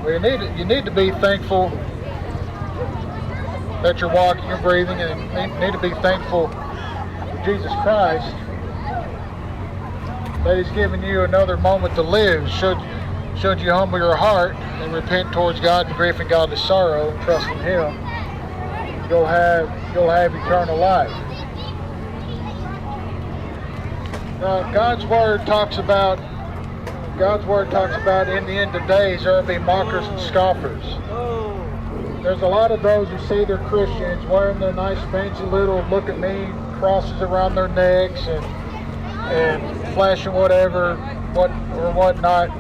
Well, you need to be thankful that you're walking and breathing, and you need to be thankful for Jesus Christ that He's given you another moment to live. Should you humble your heart and repent towards God and grief and godly sorrow and trust in Him, you'll have eternal life. Now, God's word talks about in the end of days there will be mockers and scoffers. There's a lot of those who see they're Christians wearing their nice fancy little look at me crosses around their necks and flashing whatnot.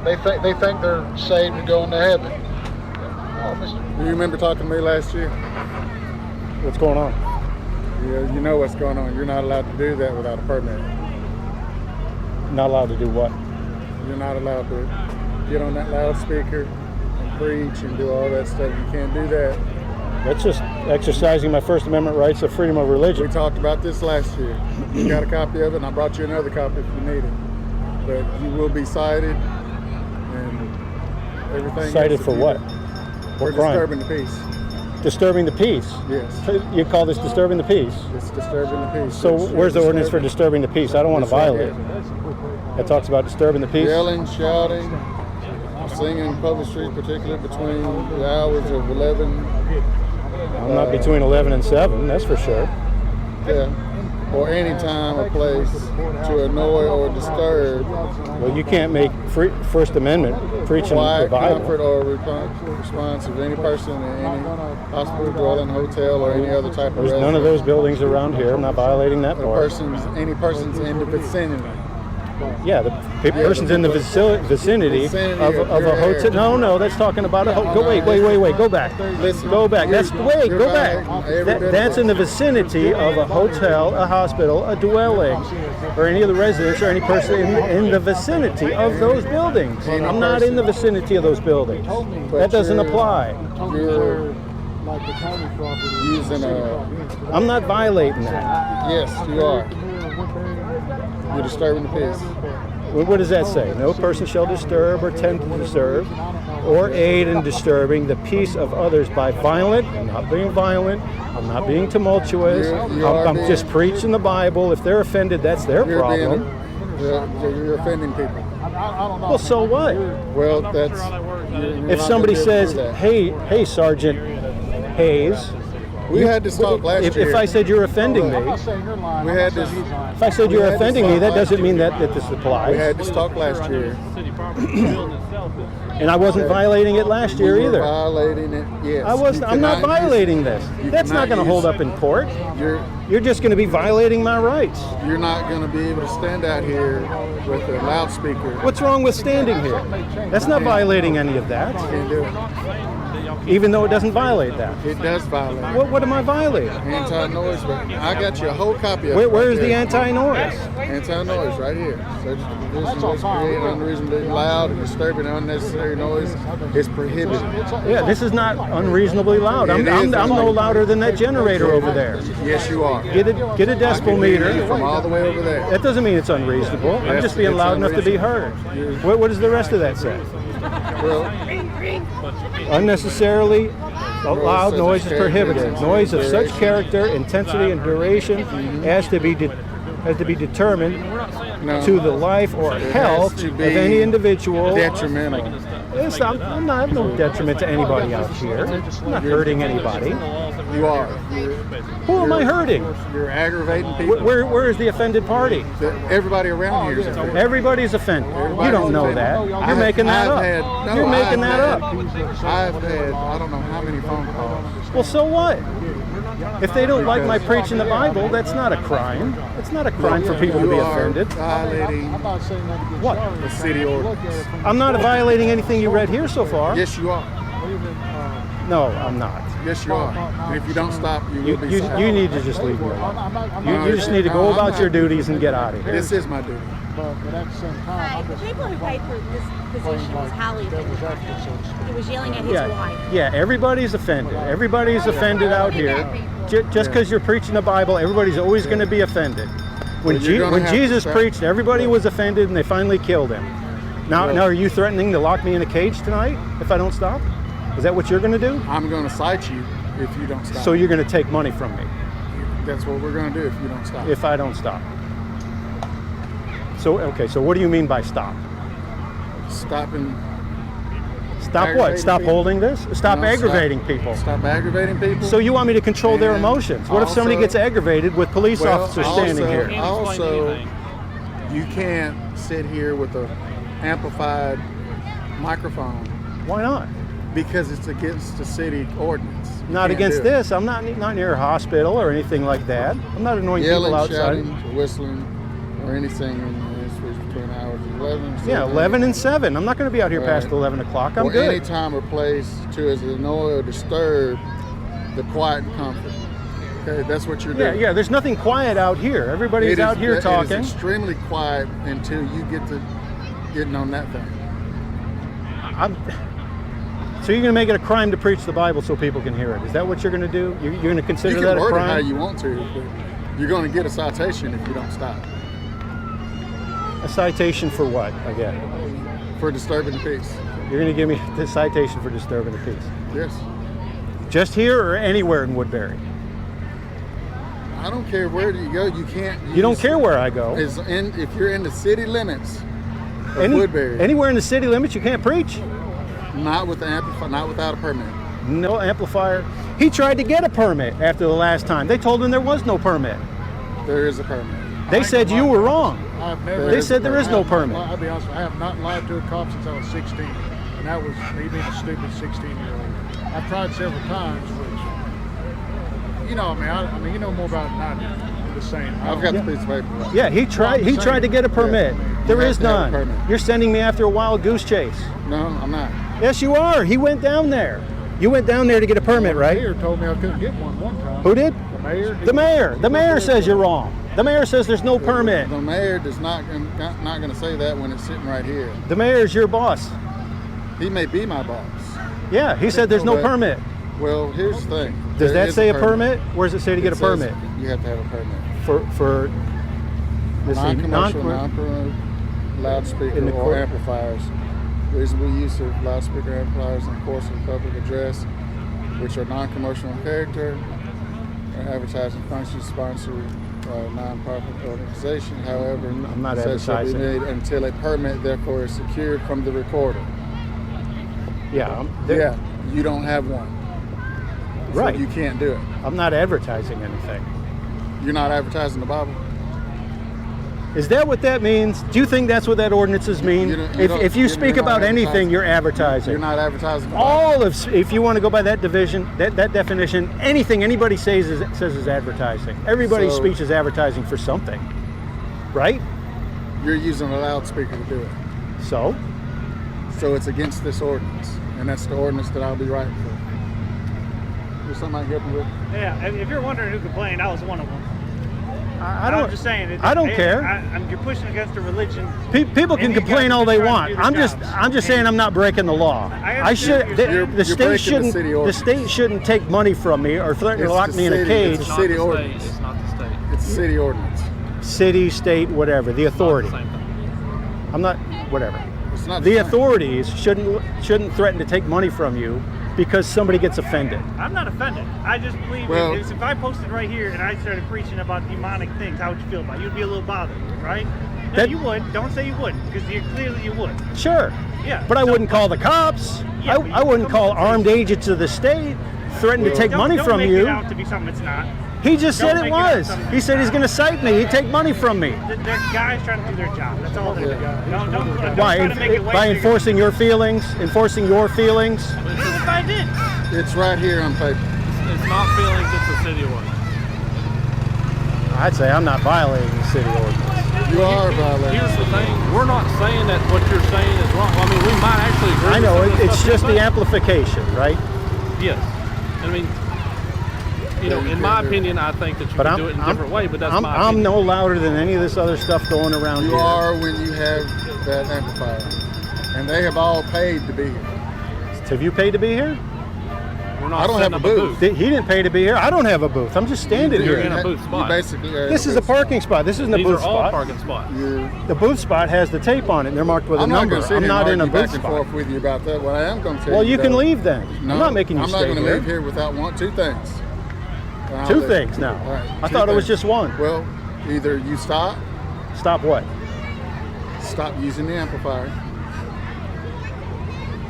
They think they're saved and going to heaven. Do you remember talking to me last year? What's going on? Yeah, you know what's going on. You're not allowed to do that without a permit. Not allowed to do what? You're not allowed to get on that loudspeaker and preach and do all that stuff. You can't do that. That's just exercising my First Amendment rights of freedom of religion. We talked about this last year. You got a copy of it, and I brought you another copy if you need it. But you will be cited and everything. Cited for what? For disturbing the peace. Disturbing the peace? Yes. You call this disturbing the peace? It's disturbing the peace. So where's the ordinance for disturbing the peace? I don't want to violate it. It talks about disturbing the peace? Yelling, shouting, singing in public streets, particularly between the hours of 11. I'm not between 11 and 7, that's for sure. Yeah. Or any time or place to annoy or disturb. Well, you can't make First Amendment preaching the Bible. Comfort or response of any person in any hospital, dwelling, hotel, or any other type of There's residence. none of those buildings around here. I'm not violating that part. Any persons in the vicinity. Yeah, the person's in the vicinity of a hotel. No, that's talking about a hotel. Wait, go back. Listen, go back. Go back. That's in the vicinity of a hotel, a hospital, a dwelling, or any of the residents, or any person in the vicinity of those buildings. I'm not in the vicinity of those buildings. That doesn't apply. You're using I'm not violating that. Yes, you are. You're disturbing the peace. What does that say? No person shall disturb or tend to disturb or aid in disturbing the peace of others by violent. I'm not being violent. I'm not being tumultuous. I'm just preaching the Bible. If they're offended, that's their problem. You're offending people. Well, so what? Well, that's... If somebody says, hey, Sergeant Hayes... We had this talk last year. If I said you're offending me, we had this. If I said you're offending me, that doesn't mean that this applies. We had this talk last year. And I wasn't violating it last year either. Violating it, yes. I'm not violating this. That's not going to hold up in court. You're just going to be violating my rights. You're not going to be able to stand out here with a loudspeaker. What's wrong with standing here? That's not violating any of that. You can't do it. Even though it doesn't violate that. It does violate. What am I violating? Anti-noise. I got you a whole copy of it. Where's the anti-noise? Anti-noise right here. Such division was created unreasonably loud and disturbing unnecessary noise is prohibited. Yeah, this is not unreasonably loud. I'm no louder than that generator over there. Yes, you are. Get a decibel meter. From all the way over there. That doesn't mean it's unreasonable. I'm just being loud enough to be heard. What does the rest of that say? Well, unnecessarily loud noise is prohibited. Noise of such character, intensity, and duration as to be determined to the life or health of any individual. Detrimental. I'm not no detriment to anybody out here. I'm not hurting anybody. You are. Who am I hurting? You're aggravating people. Where is the offended party? Everybody around here is offended. Everybody's offended. You don't know that. You're making that up. You're making that up. I've had, I don't know how many phone calls. Well, so what? If they don't like my preaching the Bible, that's not a crime. It's not a crime for people to be offended. Violating what? The city ordinance. I'm not violating anything you read here so far. Yes, you are. No, I'm not. Yes, you are. And if you don't stop, you will be cited. You need to just leave me alone. You just need to go about your duties and get out of here. This is my duty. Hi, the people who paid for this position was Hallie. He was yelling at his wife. Yeah, everybody's offended. Everybody's offended out here. Just because you're preaching the Bible, everybody's always going to be offended. When Jesus preached, everybody was offended and they finally killed him. Now, are you threatening to lock me in a cage tonight if I don't stop? Is that what you're going to do? I'm going to cite you if you don't stop. So you're going to take money from me? That's what we're going to do if you don't stop. If I don't stop. So, okay, so what do you mean by stop? Stopping. Stop what? Stop people. holding this? Stop No, aggravating people. Stop aggravating people. So you want me to control their And emotions? What if somebody also- gets aggravated with police officers standing here? Also, you can't sit here with a amplified microphone Why not? because it's against the city ordinance. You Not can't against do it. this. I'm not near a hospital or anything like that. I'm not annoying people Yelling, outside. shouting, or whistling, or anything in this was between hours of 11 and 7. Yeah, 11 and 7. I'm not going to be out here past Right. 11 o'clock. I'm or good. any time or place to as annoy or disturb the quiet and comfort. Okay, that's what you're doing. Yeah. There's nothing quiet out here. Everybody's It is- out here It talking. is extremely quiet until you get to getting on that thing. So you're going to make it a crime to preach the Bible so people can hear it? Is that what you're going to do? You're going to consider You that can a word it how crime? you want to, but you're going to get a citation if you don't stop. A citation for what? Again, For disturbing the peace. you're going to give me the citation for disturbing the peace. Yes. Just here or anywhere in Woodbury? I don't care where you go. You can't. You don't care where I go. If you're in the city limits of Any- Woodbury, Anywhere in the city limits, you can't preach. not with the not without a permit. No amplifier. He tried to get a permit after the last time. They told him there was no permit. There is a permit. They said you were wrong. I've never. They said there is no permit. I'll be honest, I have not lied to a cop since I was 16, and that was me being a stupid 16-year-old. I've tried several times, which, you know, I mean, you know more about it than I do. The same. I've got the piece of paper. Right. Yeah, he tried. He tried to get a permit. Yeah. There You is have to have a none. permit. You're sending me after a wild goose chase. No, I'm not. Yes, you are. He went down there. You went down there to get a permit, The right? mayor told me I couldn't get one time. Who did? The mayor. The mayor. The mayor says you're wrong. The mayor says there's no permit. The mayor does not going to say that when it's sitting right here. The mayor's your boss. He may be my boss. Yeah, he said there's no But- permit. Well, here's the thing. Does There that is say a permit? Where does it say to get a It says permit? You have to have a permit. For let's see, Non-commercial, non- non-promoted loudspeaker In the or court- amplifiers. Reasonable use of loudspeaker amplifiers in the course of public address, which are non-commercial in character, or advertising functions sponsored by a non-profit organization. However, I'm not such shall be advertising. made until a permit, therefore, is secured from the recorder. yeah, Yeah, you don't have one. So right. you can't do it. I'm not advertising anything. You're not advertising the Bible. Is that what that means? Do you think that's what that ordinances mean? You don't- you If don't- you you're speak not about anything, advertising. you're advertising. You're not advertising the Bible. All of, if you want to go by that division, that definition, anything anybody says is advertising. Everybody's So- speech is advertising for something, right? You're using a loudspeaker to do it. So, So it's against this ordinance, and that's the ordinance that I'll be writing for. Is something I can help you with? Yeah, if you're wondering who complained, I was one of them. I don't. I'm just saying. I don't care. You're pushing against a religion. People can And you complain guys all are they trying to want. do their I'm just jobs. saying I'm not breaking the law. I should. understand what you're The saying. state breaking the shouldn't. city The ordinance. state shouldn't take money from me or threaten to It's lock the me in a city. cage. It's a city ordinance. It's not the state. It's a city ordinance. City, state, whatever. The authority. It's not the same thing. I'm not. Whatever. It's not The same. authorities shouldn't threaten to take money from you because somebody gets offended. I'm not offended. I just believe Well- if I posted right here and I started preaching about demonic things, how would you feel about it? You'd be a little bothered, right? No, That- you would. Don't say you wouldn't, because clearly you would. Sure. Yeah. But I So- wouldn't call the cops. Yeah, but you I wouldn't come call up with armed agents of the state threaten to take money don't from make you. it out to be something it's not. He just don't said it make it out was. something He said he's going to cite me. He'd take money from me. They're guys trying to do their job. That's all they're doing. Don't Why? try to make it way By bigger. enforcing your feelings? Enforcing your feelings? Even if I did. It's right here on paper. It's not feelings, it's a city ordinance. I'd say I'm not violating the city ordinance. You are violating. Here's the thing, we're not saying that what you're saying is wrong. I mean, we might actually agree I know, with some of the it's stuff just you're the saying. amplification, right? Yes. I mean, you know, in my opinion, I think that you But can do it in a different way, but that's my I'm opinion. no louder than any of this other stuff going around You here. are when you have that amplifier. And they have all paid to be here. Have you paid to be here? We're not I don't setting have up a booth. He didn't pay to be here. I don't have a booth. I'm just standing You're here. in a booth spot. You basically are in This is a booth parking spot. This isn't a These booth are all spot. parking spots. You're, The booth spot has the tape on it. And they're marked with a I'm not number. going to sit I'm here not and in a argue booth back and spot. forth with you about that. What I am going to tell Well, you you can though- leave then. No, I'm not making you I'm stay not going to here. leave here without two things. And I'll Two let- things now. All right, I two thought it was things. just one. Well, either you stop What? using the amplifier,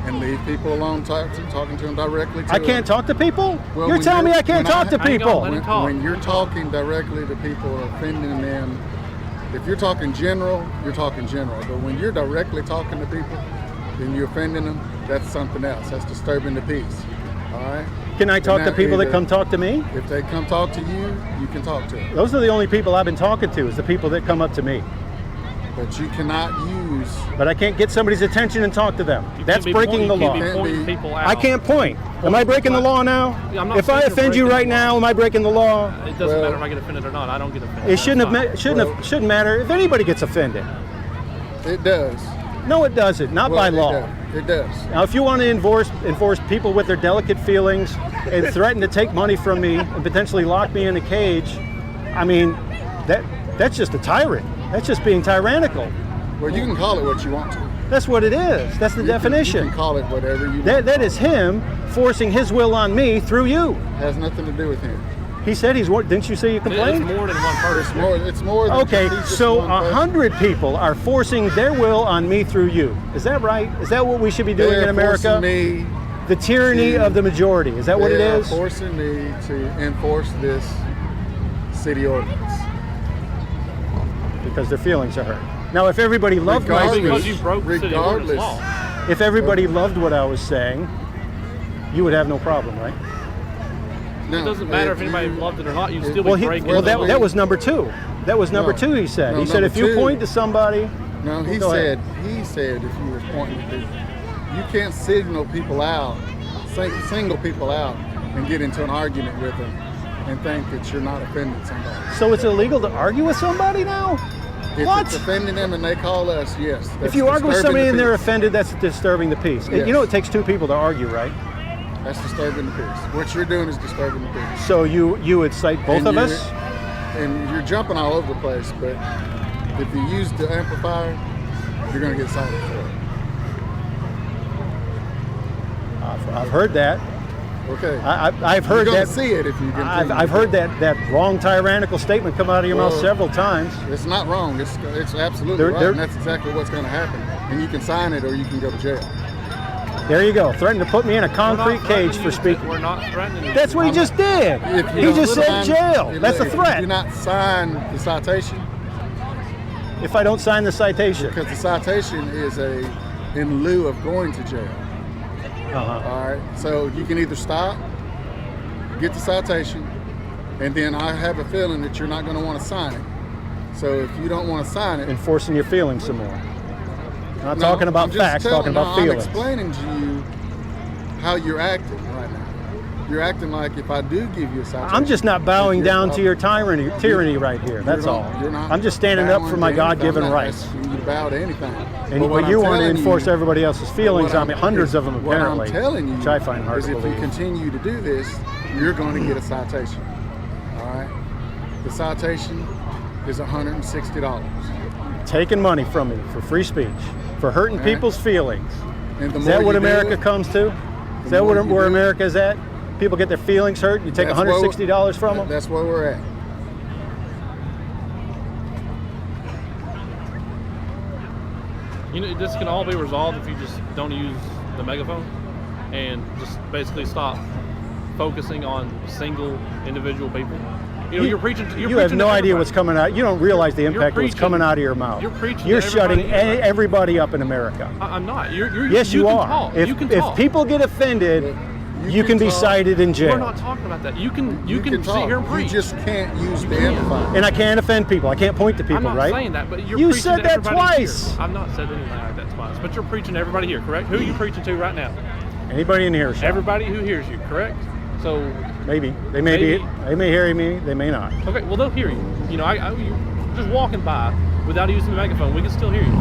and leave people alone talking to them directly. I can't talk to people? Well, You're when telling me you're- I can't when I- talk to Hang on, people. let him talk. When you're talking directly to people, offending them, if you're talking general, you're talking general. But when you're directly talking to people, then you're offending them, that's something else. That's disturbing the peace. All right? Can I talk to And people that either- come talk to me? If they come talk to you, you can talk to them. Those are the only people I've been talking to, is the people that come up to me. But you cannot use. But I can't get somebody's attention and talk to them. You That's can't be breaking the pointing- law. You can't be pointing Can't be- people out. I can't point. Am I breaking the law now? Yeah, I'm not If I saying you're offend you breaking right the law. now, am I breaking the law? It doesn't Well- matter if I get offended or not. I don't get offended. It That's shouldn't have. fine. Shouldn't matter if anybody gets offended. It does. No, it doesn't. Not by Well, law. It does. Now, if you want to enforce people with their delicate feelings and threaten to take money from me and potentially lock me in a cage, I mean, that's just a tyrant. That's just being tyrannical. Well, you can call it what you want to. That's what it is. That's the You definition. can call it whatever you want. That is him forcing his will on me through you. Has nothing to do with him. He said didn't you say you It's complained? more than one person. It's more than Okay, he's just so one person. 100 people are forcing their will on me through you. Is that right? Is that what we should be doing They in are America? forcing me. The tyranny to- of the majority. Is that what it They are is? forcing me to enforce this city ordinance. Because their feelings are hurt. Now, if everybody loved Regardless- my Because speech, you broke the city ordinance Regardless. law. if everybody loved what I was saying, you would have no problem, right? No, It doesn't matter if anybody you- loved it or not. You'd still Well, be breaking well the law. that was number two. That was number No. two. He said. No, He said number if you two- point to somebody. No, he Go ahead. said if you were pointing to people, you can't single people out and get into an argument with them and think that you're not offending somebody. So it's illegal to argue with somebody now? If What? it's offending them and they call us, yes. If that's you argue with disturbing somebody the and they're peace. offended, that's disturbing the peace. Yes. You know it takes two people to argue, right? That's disturbing the peace. What you're doing is disturbing the peace. So you would cite both And of you- us? And you're jumping all over the place, but if you use the amplifier, you're going to get cited for it. I've heard that. Okay. I've heard you're going that. to see it if you continue. I've heard that wrong tyrannical statement come out of your mouth Well, several times. It's not wrong. It's absolutely They're- right, they're- and that's exactly what's going to happen. And you can sign it or you can go to jail. There you go. Threatening to put me in a We're not concrete threatening cage you for to- speaking. We're not threatening you. That's what he just did. If you He don't just said sign- jail. if- That's a if threat. you do not sign the citation, If I don't sign the citation. because the citation is in lieu of going to jail. Uh-huh. All right. So you can either stop, get the citation, and then I have a feeling that you're not going to want to sign it. So if you don't want to sign it, Enforcing your feelings some more. Not no, talking about I'm just facts, talking about I'm feelings. explaining to you how you're acting right now. You're acting like if I do give you a citation, I'm just not bowing that you're down to your tyranny right here. That's You're all. not- you're not I'm just standing up bowing for my to anything. God-given I'm not rights. asking you to bow to anything. And But what but you I'm want to telling enforce you- everybody else's feelings what on me, hundreds of them apparently. What I'm telling you which I find hard is to if believe. you continue to do this, you're going to get a citation. All right? The citation is $160. Taking money from me for free speech, for hurting All right. people's feelings. And the Is more that what you do America it, comes to? Is the that more you where do it, America is at? People get their feelings hurt, you take that's where- $160 from them? That's where we're at. You know, this can all be resolved if you just don't use the megaphone and just basically stop focusing on single individual people. You know, you're preaching. You have no idea what's coming out. You don't realize the You're impact of what's preaching- coming out of your mouth. you're preaching You're to everybody shutting here, right? everybody up in America. I'm not. You're Yes, you can are. Talk. If, you can if talk. people get offended, You you can be talk. cited in jail. We're not talking about that. You can sit talk. here and preach. You just can't use the can. amplifier. And I can't offend people. I can't point to people, I'm not right? saying that, but you're You preaching said to that everybody twice. Here. I've not said anything like that twice, but you're preaching to everybody here, correct? Who are you preaching to right now? Anybody in here? Everybody who hears you, correct? So, Maybe they may Maybe. be. They may hear me. They may not. okay, well they'll hear you. You know, you're just walking by without using the megaphone, we can still hear you.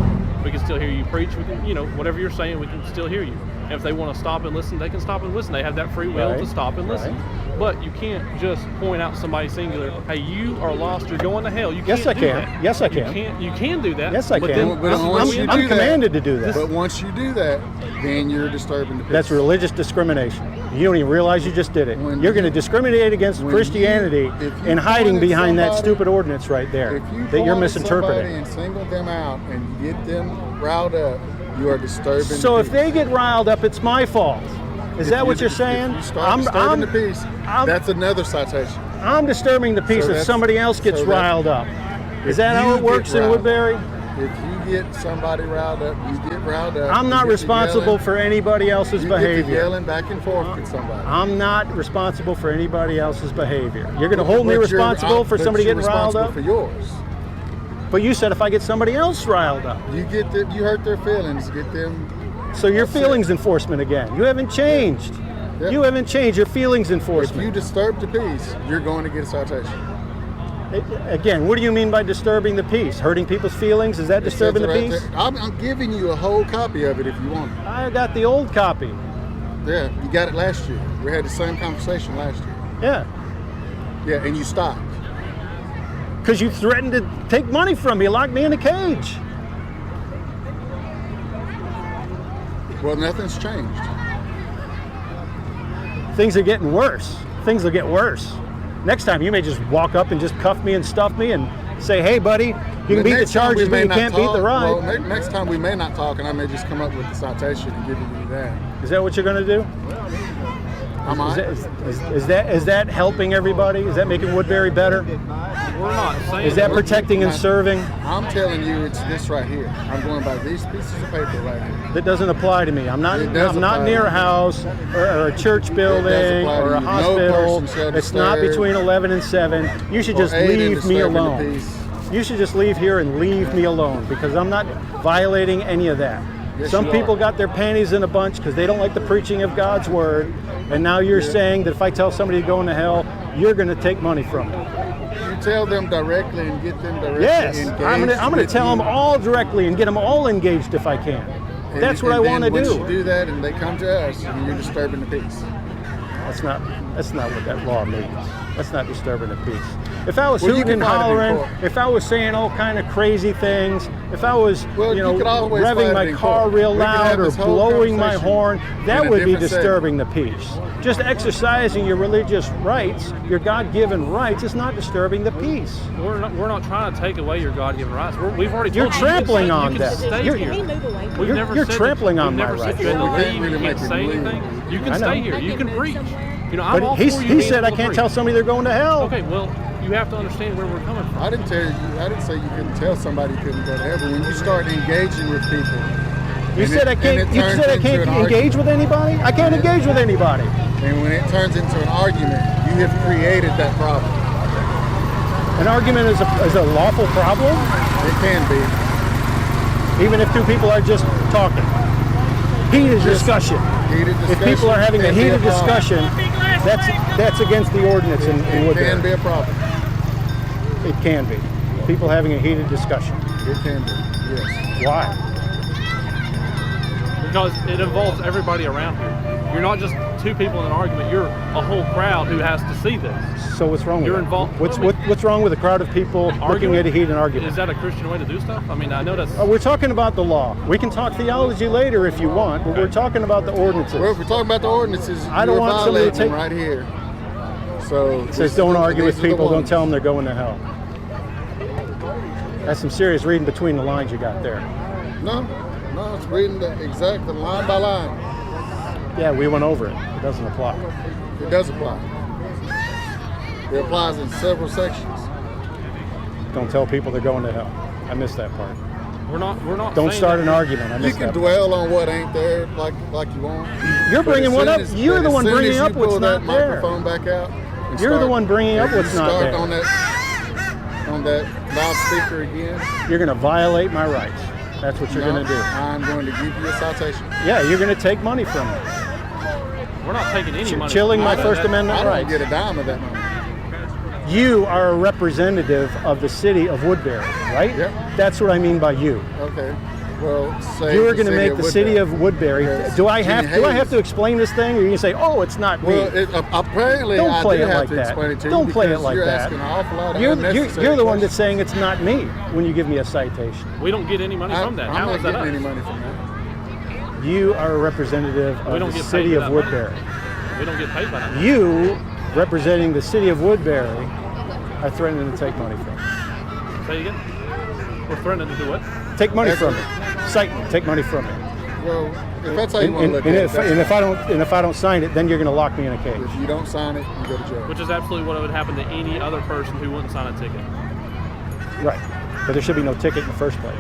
We can still hear you preach. We can, you know, whatever you're saying, we can still hear you. And if they want to stop and listen, they can stop and listen. They have that free will to stop and listen. But you can't just point out somebody singular. Hey, you are lost. You're going to hell. You can't Yes, I do can. that. Yes, I can. You can do that. Yes, I but can. Then, But once you do I'm that- commanded to do that. But once you do that, then you're disturbing the peace. That's religious discrimination. You don't even realize you just did it. When You're going to you- discriminate against when Christianity if you and hiding pointed behind that somebody- stupid ordinance right there If you that you're point at somebody misinterpreting. and single them out and get them riled up, you are disturbing So the if peace. they get riled up, it's my fault. Is If that what you- you're saying? If you start disturbing the peace, that's another citation. I'm disturbing the peace So if that's- somebody else gets so that- riled up. If Is that how you it works get in riled Woodbury? up, If you get somebody riled up, you get riled up. I'm you not get to responsible yelling, for anybody else's you get to behavior. yelling back and forth with somebody. I'm not responsible for anybody else's behavior. You're going to hold me But you're- responsible for but somebody you're getting riled up? responsible for yours. But you said if I get somebody else riled up. You hurt their feelings, get them. So your That's it. feelings enforcement again. You haven't changed. Yeah. You haven't changed your feelings If enforcement. you disturb the peace, you're going to get a citation. Again, what do you mean by disturbing the peace? Hurting people's feelings? Is that It disturbing says the it right peace? there. I'm giving you a whole copy of it if you want it. I got the old copy. Yeah, you got it last year. We had the same conversation last year. Yeah. Yeah, and you stopped. Because you threatened to take money from me, lock me in a cage. Well, nothing's changed. Things are getting worse. Things will get worse. Next time you may just walk up and just cuff me and stuff me and say, hey buddy, you can beat the next time we charges, but may you not can't beat the talk. ride. Well, next time we may not talk, and I may just come up with the citation and give you that. Is that what you're going to do? I might. Is that helping everybody? Is that making Woodbury better? We're not saying Is that protecting and serving? I'm telling you, it's this right here. I'm going by these pieces of paper right here. That doesn't apply to me. I'm not It does apply near to a you. house or a church building apply to or a you. No hospital. person shall It's not disturb between 11 and 7. You should or just aid in leave me disturbing the alone. peace. You should just leave here and leave me alone because I'm not violating any of that. Yes, Some you people are. got their panties in a bunch because they don't like the preaching of God's word. And now you're saying that if I tell somebody to go into hell, you're going to take money from them. You tell them directly and get them directly Yes, engaged. I'm going to with tell them you. all directly and get them all engaged if I can. And- That's what I and want to then do. Once you do that and they come to us, and you're disturbing the peace. That's not what that law means. That's not disturbing the peace. If I was Well, you hooting can and fight it in hollering, court. if I was saying all kind of crazy things, if I was, Well, you could always fight revving it my in car court. real We could loud have or this whole blowing my conversation horn, that in a would be different disturbing the peace. Just exercising your religious rights, your God-given rights, is not disturbing the peace. we're not trying to take away your God-given rights. We've already You're told you trampling you on can that. stay You're- here. Can we move away from We've You're- never you're said trampling that, on we've my never rights. said you We can't leave, really you make can't it say leave. anything. You I can know. stay here. You can preach. You know, I'm all But he for you he being said I able to can't preach. tell somebody they're going to hell. Okay, well, you have to understand where we're coming from. I didn't say you couldn't tell somebody you couldn't go to heaven. When you start engaging with people, You and said it- I can't. and it You turns said I into can't an engage argument. with anybody. I can't engage with anybody. And when it turns into an argument, you have created that problem. An argument is a lawful problem, It can be. even if two people are just talking. Heated discussion. Heated If discussion people are having a can be heated problem. discussion, that's against the ordinance in It can Woodbury. be a problem. It can be. People having a heated discussion. It can be. Yes. Why? Because it involves everybody around here. You're not just two people in an argument. You're a whole crowd who has to see this. So what's wrong with You're that? involved- What's wrong with a crowd of people looking Arguing? at a heated argument? Is that a Christian way to do stuff? I mean, I know that's. We're talking about the law. We can talk theology later if you want, but we're talking about the ordinances. Well, if we're talking about the ordinances, I don't you're want somebody to violating them take- right here. So It says don't argue with people, don't ones. tell them they're going to hell. That's some serious reading between the lines you got there. No, it's reading the line by line. Yeah, we went over it. It doesn't apply. It does apply. It applies in several sections. Don't tell people they're going to hell. I missed that part. We're not. Don't saying start that an argument. I You missed can that part. dwell on what ain't there like you want. You're But bringing as one soon up. as- You're but the as one soon bringing as up you what's pull not that there. microphone back out. And You're the one bringing up and what's you not start there. on that loudspeaker again. You're going to violate my rights. That's what you're No, going to do. I'm going to give you a citation. Yeah, you're going to take money from me. We're not taking any money. Chilling my from First that. Amendment I don't rights. get a dime of that money. You are a representative of the city of Woodbury, right? Yep. That's what I mean by you. Okay. Well, say You were the going to city make the city of Woodbury. Yes. Do I have Hayes. to explain this thing, or you can say, "Oh, it's not me"? Well, apparently Don't I play do it have like to that. explain it to you. Don't play it because like you're that. asking an awful lot of You're unnecessary the one that's questions. saying it's not me when you give me a citation. We don't get any money from that. I'm How not is that getting us? any money from that. You are a representative We of don't the get city paid of for that Woodbury. money. We don't get paid by that. You, representing the city of Woodbury, are threatening to take money from me. Say again. We're threatening to do what? Take money from me. Cite me. Take money from me. Well, if that's how you want to look at it, If I don't sign it, then you're going to lock me in a cage. if you don't sign it, you go to jail. Which is absolutely what would happen to any other person who wouldn't sign a ticket. Right. But there should be no ticket in the first place.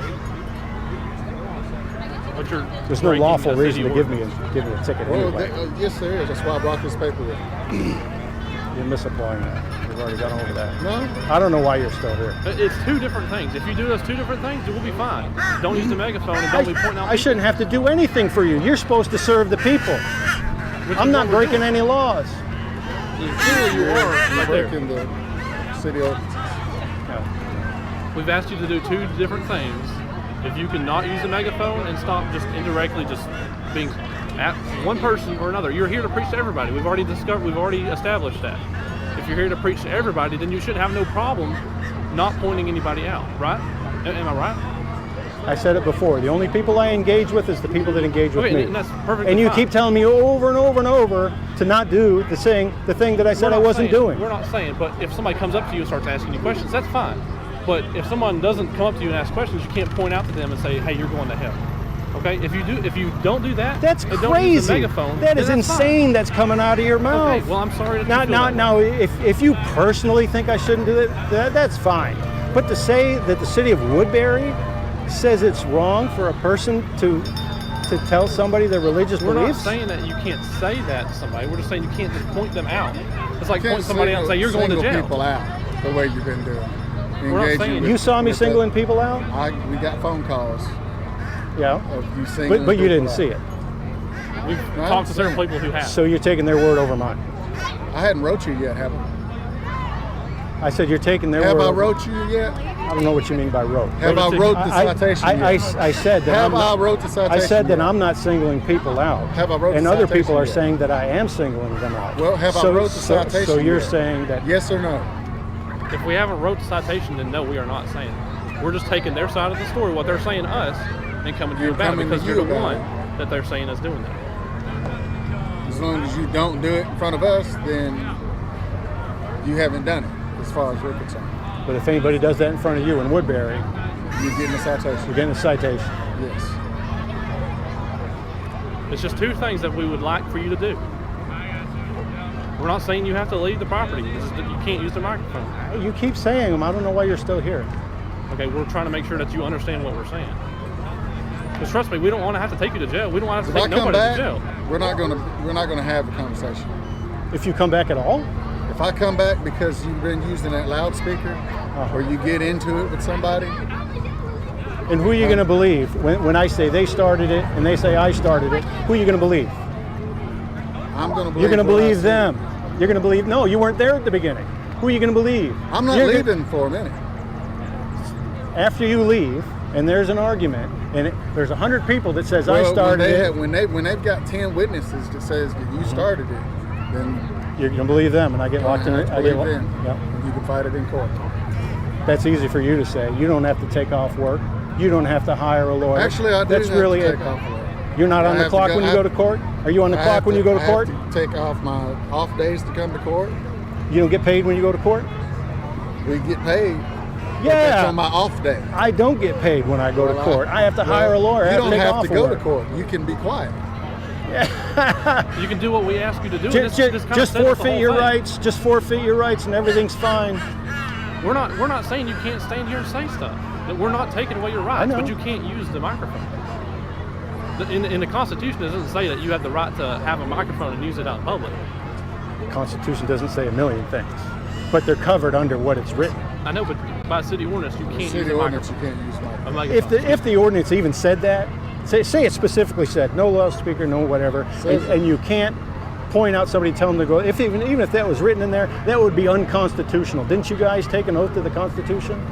But you're There's no breaking lawful the reason city to give me ordinance. a ticket Well, anyway. yes, there is. That's why I brought this paper with. You're misapplying that. We've already gone over that. No, I don't know why you're still here. It's two different things. If you do those two different things, we'll be fine. Don't use the megaphone and don't be pointing out I shouldn't have to do anything for you. You're supposed to serve the people. which I'm is not what we're breaking doing. any laws. Clearly you are right there. breaking the city ordinances. We've asked you to do two different things. If you can not use the megaphone and stop just indirectly just being at one person or another. You're here to preach to everybody. We've already established that. If you're here to preach to everybody, then you should have no problem not pointing anybody out, right? Am I right? I said it before. The only people I engage with is the people that engage with Okay, me. and that's perfectly And you fine. keep telling me over and over and over to not do the thing that I said I wasn't doing. We're not saying, but if somebody comes up to you and starts asking you questions, that's fine. But if someone doesn't come up to you and ask questions, you can't point out to them and say, "Hey, you're going to hell." Okay? If you don't do that, That's and don't use the crazy. megaphone, That then is that's insane. fine. That's coming out of your mouth. Okay, well, I'm sorry that you feel that way. Now, if you personally think I shouldn't do it, that's fine. But to say that the city of Woodbury says it's wrong for a person to tell somebody their religious We're not beliefs, saying that you can't say that to somebody. We're just saying you can't just point them out. It's like You can't point somebody out and say you're going to single jail. people out the way you've been doing. We're not Engaging saying- with- you saw me with singling people out. We got phone calls Yeah, of you singling. but you people didn't out. see it. We've No, I talked to several understand. people who have. So you're taking their word over mine. I hadn't wrote you yet, have I? I said you're taking their Have word. I over- wrote you yet? I don't know what you mean by wrote. Have I wrote the citation yet? I said that. Have I'm not- I wrote the citation I said that yet? I'm not singling people out. Have I wrote and the other citation people are yet? saying that I am singling them out. Well, have I wrote the citation So you're yet? saying that Yes or no? If we haven't wrote the citation, then no, we are not saying it. We're just taking their side of the story, what they're saying to us, and coming to you You're about it coming to because you you're the about one it. that they're saying is doing that. As long as you don't do it in front of us, then you haven't done it, as far as we're concerned. But if anybody does that in front of you in Woodbury, You're getting a citation. you're getting a citation. Yes. It's just two things that we would like for you to do. We're not saying you have to leave the property. It's just that you can't use the microphone. You keep saying them. I don't know why you're still here. Okay, we're trying to make sure that you understand what we're saying. Because trust me, we don't want to have to take you to jail. We don't want to If have I to take come nobody back, to jail. we're not gonna have a conversation. If you come back at all, If I come back because you've been using that loudspeaker, or you get into it with somebody, and who are you going to believe when I say they started it and they say I started it? Who are you going to believe? I'm gonna believe. You're going to what I believe see. them. You're going to believe. No, you weren't there at the beginning. Who are you going to believe? I'm not You're gonna- leaving for a minute. After you leave, and there's an argument, and there's 100 people that says I started it. When they've got 10 witnesses that says that you started it, then You're going to believe them, and I get locked in it. I believe them. Yep. And you can fight it in court. That's easy for you to say. You don't have to take off work. You don't have to hire a lawyer. Actually, I do That's have really to it. take off work. You're not I on the have to clock go- when you I go to have- court? Are you on the I clock have when you go to I court? have to take off my off days to come to court. You don't get paid when you go to court? We get paid. but Yeah. That's on my off day. I don't get paid when I go to Well, court. I have to well, hire a lawyer. I You don't take have off to go work. to court. You can be quiet. You can do what we ask you to do. and Just, this kinda just sets up the forfeit whole your thing. rights. Just forfeit your rights, and everything's fine. We're not saying you can't stand here and say stuff. That we're not taking away your rights, know. but you can't use the microphone. In the Constitution, it doesn't say that you have the right to have a microphone and use it out in public. The Constitution doesn't say a million things, but they're covered under what it's written. I know, but by city ordinance, you can't use City a ordinance, you microphone. can't use my. A microphone. If the ordinance even said that, say it specifically said no loudspeaker, no whatever, Says and you can't point out somebody, tell them to go. Even if that was written in there, that would be unconstitutional. Didn't you guys take an oath to the Constitution?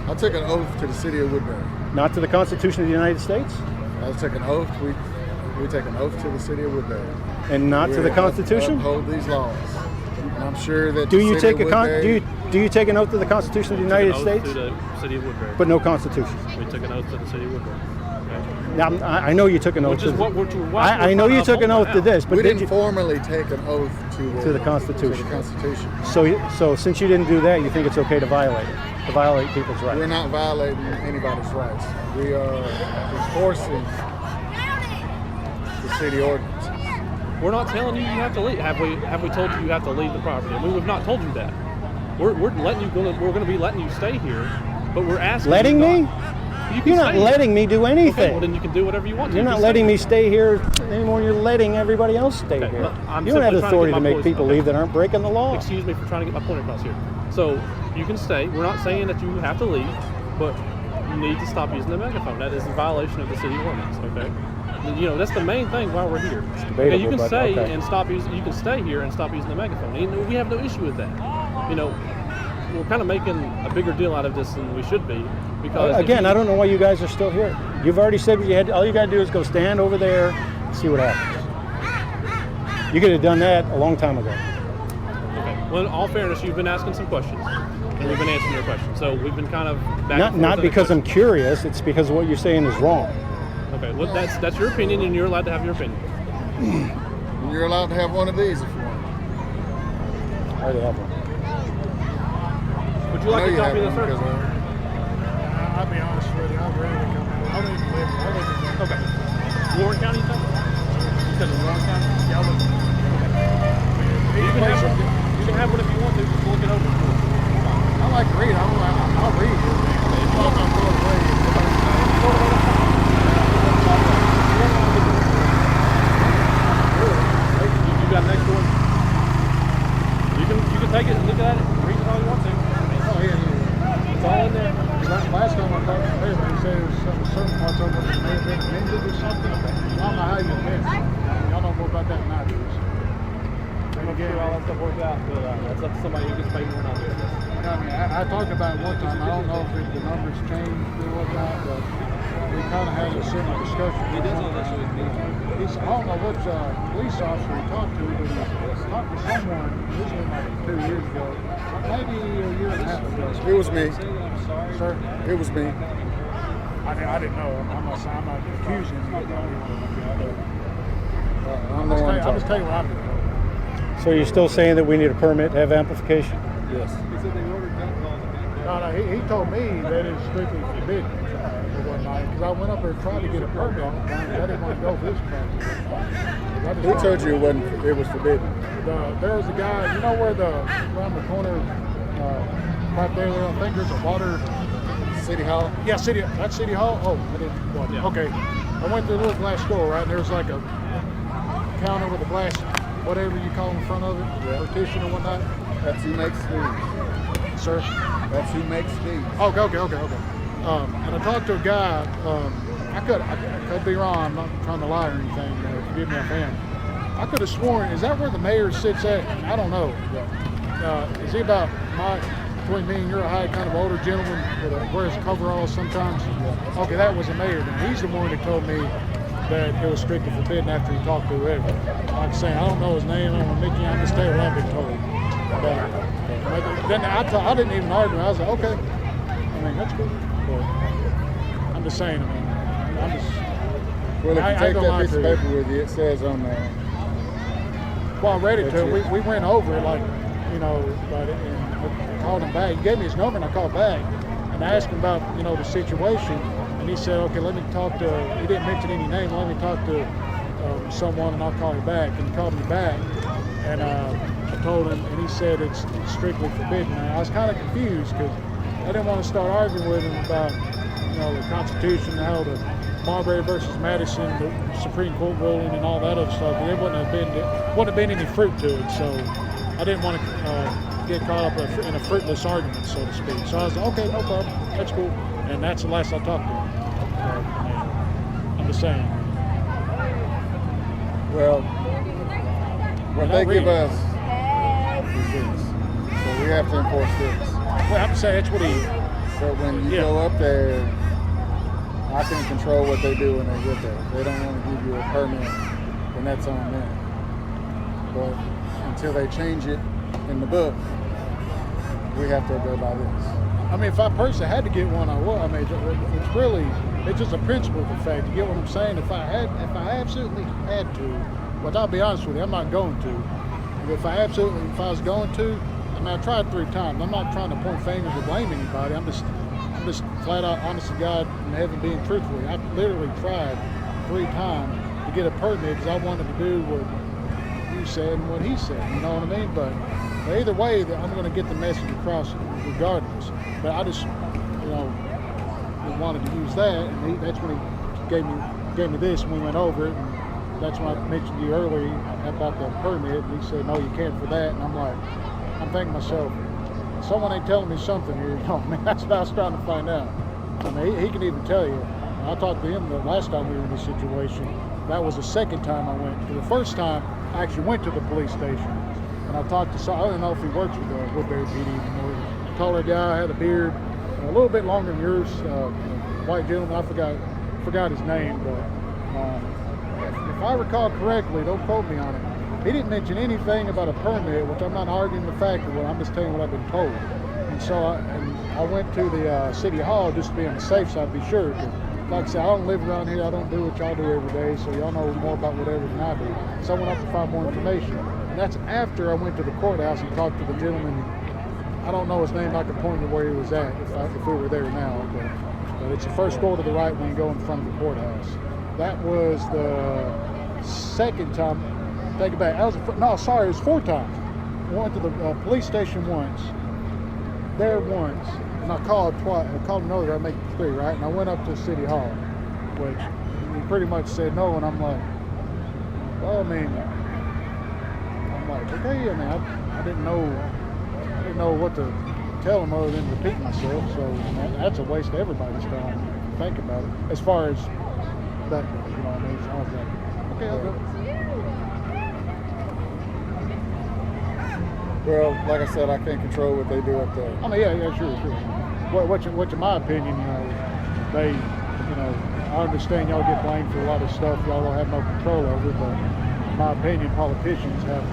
I took an oath to the city of Woodbury. Not to the Constitution of the United States? I take an oath. We take an oath to the city of Woodbury. And not to the Constitution? Uphold these laws. And I'm sure that Do the you city take of Woodbury, do you take an oath to the Constitution of the United Took an States? oath to the city of Woodbury. But no Constitution. We took an oath to the city of Woodbury. Okay. Now, I know you took an oath Which is to what we're I know you took an oath to this, but we did didn't you? formally take an oath to the Constitution. To the Constitution. So since you didn't do that, you think it's okay to violate it, to violate people's rights? We're not violating anybody's rights. We are enforcing the city ordinances. We're not telling you have to leave. Have we told you have to leave the property? I mean, we've not told you that. We're letting you go. We're going to be letting you stay here, but we're asking. Letting you me? not- You can You're not stay here. letting me do anything. Okay, well then you can do whatever you want to. You're You not can letting stay me stay here anymore. You're letting everybody else stay Okay, here. well, I'm You don't have simply the trying to authority get to my make point- people okay. leave that aren't breaking the law. Excuse me for trying to get my point across here. So you can stay. We're not saying that you have to leave, but you need to stop using the megaphone. That is a violation of the city ordinance. Okay. You know, that's the main thing while we're here. It's debatable, Okay, you can but stay okay. and stop using. You can stay here and stop using the megaphone. And we have no issue with that. You know, we're kind of making a bigger deal out of this than we should be because Again, I don't know why you guys are still here. You've already said what you had. All you got to do is go stand over there and see what happens. You could have done that a long time ago. Okay. Well, in all fairness, you've been asking some questions, and we've been answering your questions. So we've been kind of back and forth Not on the because I'm questions. curious. It's because what you're saying is wrong. Okay. Well, that's your opinion, and you're allowed to have your opinion. And you're allowed to have one of these if you want. I already have one. Would you like I know a you copy have of the one search? because I'll be honest with you, I've rarely come out. I don't even live in Okay. Warren County, you said? You said in Warren County? Yeah, I live in You can have one if you want to. Just look it over. I like to read. I'll read it. It's all about going away. You got next one? You can take it and look at it. Read it all you want to. Oh, yeah. It's all in there. Last time I talked to him, he said certain parts of it may have been amended or something. I don't know how you amend it. Y'all know more about that than I do. I'm not sure all that stuff works out, but that's up to somebody who gets paid more than I do. I mean, I talked about it one time. I don't know if the numbers changed or whatnot, but we kind of had a similar discussion. He does all this with me. I don't know which police officer he talked to, but he talked to someone, this was like 2 years ago, maybe a year and a half ago. it was me. Sir, It was me. I didn't know. I'm not accusing you. I'm the one I'm just talking. telling you what I've been told. So you're still saying that we need a permit to have amplification? Yes. No, he told me that it's strictly forbidden or whatnot, because I went up there and tried to get a permit. I didn't want to go for this project. Who told you it was forbidden? There was a guy, you know where around the corner, right there, I think there's a water. City Hall? Yeah, that's City Hall? Oh, I didn't, well, Yeah. okay. I went to a little glass door, right, and there's like a counter with a glass, whatever you call in front of it, partition or whatnot. That's who makes these. Sir? That's who makes these. Okay. And I talked to a guy, I could be wrong, I'm not trying to lie or anything, forgive me if I am. I could have sworn, is that where the mayor sits at? I don't know. Is he about between me and your height, kind of older gentleman that wears coveralls sometimes? Okay, that was the mayor then. He's the one that told me that it was strictly forbidden after he talked to whoever. Like I say, I don't know his name, I don't know Mickey, I'm just telling you what I've been told. But then I didn't even argue. I was like, okay. I mean, that's good. But I'm just saying, I'm just. Well, if I you ain't take gonna that lie piece to of you. paper with you, it says on there. Well, I read it to him. That's We went over it, like, you know, about it, and I called him back. He gave me his number, and I called back. And I asked him about, you know, the situation. And he said, okay, let me talk to, he didn't mention any name, let me talk to someone, and I'll call you back. And he called me back. And I told him, and he said it's strictly forbidden. And I was kind of confused because I didn't want to start arguing with him about, you know, the Constitution, how the Marbury versus Madison, the Supreme Court ruling, and all that other stuff. There wouldn't have been any fruit to it. So I didn't want to get caught up in a fruitless argument, so to speak. So I was like, okay, no problem, that's cool. And that's the last I talked to him. I'm just saying. Well, what Not they give really. us is this. So we have to enforce this. Well, I'm just saying that's what he. So when you Yeah. go up there I can control what they do when they get there. If they don't want to give you a permit, then that's on them. But until they change it in the book, we have to go by this. I mean, if I personally had to get one, I would. I mean, it's just a principle of the fact. You get what I'm saying? If I absolutely had to, but I'll be honest with you, I'm not going to. If I was going to, I mean, I tried 3 times. I'm not trying to point fingers or blame anybody. I'm just flat out, honest to God, in heaven, being truthful. I literally tried 3 times to get a permit because I wanted to do what you said and what he said. You know what I mean? But either way, I'm going to get the message across regardless. But I just, wanted to use that, and that's when he gave me this, and we went over it. And that's when I mentioned to you earlier about the permit, and he said, no, you can't for that. And I'm like, I'm thinking to myself, someone ain't telling me something here. You know what I mean? That's what I was trying to find out. I mean, he can even tell you. I talked to him the last time we were in this situation. That was the second time I went. The first time, I actually went to the police station. And I talked to, I don't know if he works with Woodbury PD anymore. Taller guy, had a beard, a little bit longer than yours. White gentleman, I forgot his name, but if I recall correctly, don't quote me on it, he didn't mention anything about a permit, which I'm not arguing the fact of it, I'm just telling you what I've been told. And so I went to the city hall just to be on the safe side, to be sure. Like I said, I don't live around here, I don't do what y'all do every day, so y'all know more about whatever than I do. So I went up to find more information. And that's after I went to the courthouse and talked to the gentleman. I don't know his name, I could point to where he was at if we were there now, but it's the first door to the right when you go in front of the courthouse. That was the second time. Take it back. It was 4 times. I went to the police station once, there once, and I called twice. I called another. I make 3, right? And I went up to City Hall, which he pretty much said no. And I'm like, well, I mean, okay. I mean, I didn't know what to tell him other than repeat myself. So that's a waste of everybody's time. Think about it. As far as that, you know what I mean? So I was like, okay, I'll go. Well, like I said, I can't control what they do up there. I mean, yeah, sure. What's in my opinion, I understand y'all get blamed for a lot of stuff y'all don't have no control over, but in my opinion, politicians have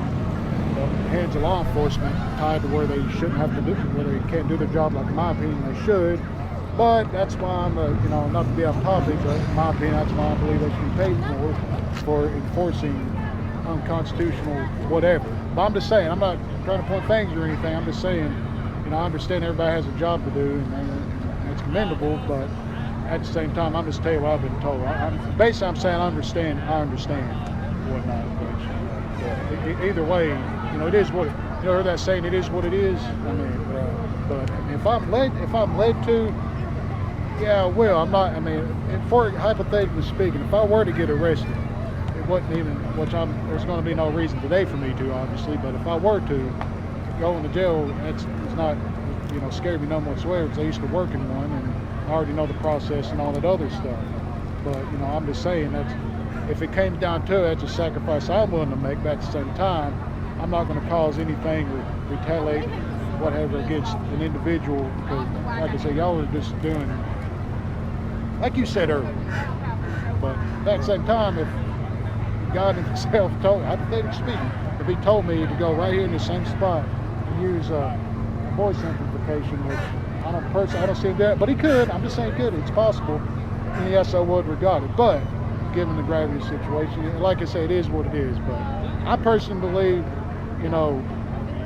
hands of law enforcement tied to where they shouldn't have to do, where they can't do their job like in my opinion they should. But that's why I'm, not to be off topic, but in my opinion, that's why I believe they should be paid more for enforcing unconstitutional whatever. But I'm just saying, I'm not trying to point fingers or anything. I'm just saying, I understand everybody has a job to do, and it's commendable. But at the same time, I'm just telling you what I've been told. Basically, I'm saying I understand whatnot. But either way, it is what you heard that saying. It is what it is. I mean, but if I'm led to, yeah, well, I'm not. I mean, for hypothetically speaking, if I were to get arrested, it wasn't even, there's going to be no reason today for me to, obviously, but if I were to go into jail, it's not, scare me none whatsoever, because I used to work in one, and I already know the process and all that other stuff. But, I'm just saying, if it came down to it, that's a sacrifice I'm willing to make, but at the same time, I'm not going to cause anything or retaliate, whatever, against an individual, because, like I said, y'all are just doing, like you said earlier. But at the same time, if God himself told, hypothetically speaking, if he told me to go right here in the same spot and use voice amplification, which I don't see him do that, but he could. I'm just saying he could. It's possible. And yes, I would regard it. But given the gravity of the situation, like I say, it is what it is. But I personally believe,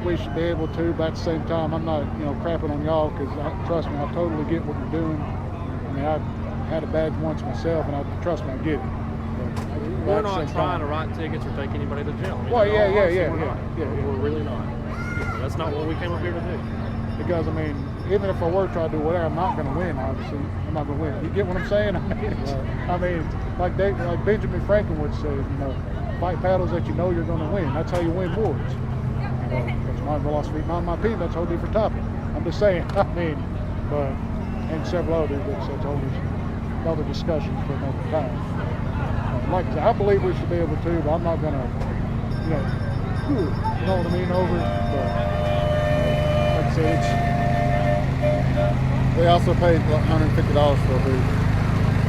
we should be able to. But at the same time, I'm not, crapping on y'all, because trust me, I totally get what you're doing. I mean, I had a badge once myself, and trust me, I get it. We're not trying to write tickets or take anybody to jail. Well, yeah. We're really not. That's not what we came up here to do. Because, I mean, even if I were to try to do whatever, I'm not going to win, obviously. I'm not going to win. You get what I'm saying? Like Benjamin Franklin would say, fight battles that you know you're going to win. That's how you win wars. That's my philosophy. Not my opinion, that's a whole different topic. I'm just saying, and several others, that's another discussion for another time. Like I said, I believe we should be able to, but I'm not going to, you know what I mean, over. But like I said, they also paid $150 for a booth.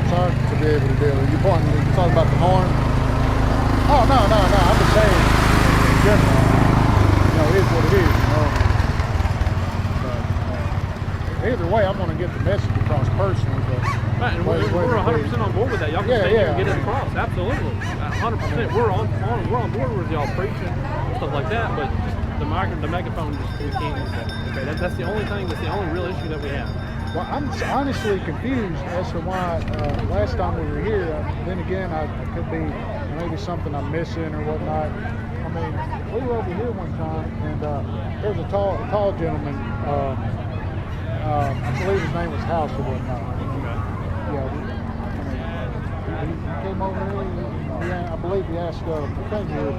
sorry. To be able to deal with. You talking about the horn? Oh, no. I'm just saying, in general, it is what it is, But, either way, I'm going to get the message across personally. But Right, and we're 100% on board with that. Y'all can stay here and get it across. Absolutely, 100%. We're on board with y'all preaching and stuff like that. But just the megaphone, we can't use that. Okay, that's the only thing. That's the only real issue that we have. Well, I'm honestly confused as to why last time we were here. Then again, I could be maybe something I'm missing or whatnot. I mean, we were over here one time, and there was a tall gentleman. I believe his name was House or whatnot. Yeah, he came over here. I believe he asked the thing here.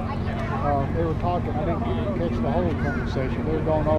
They were talking. I didn't catch the whole conversation. They were going over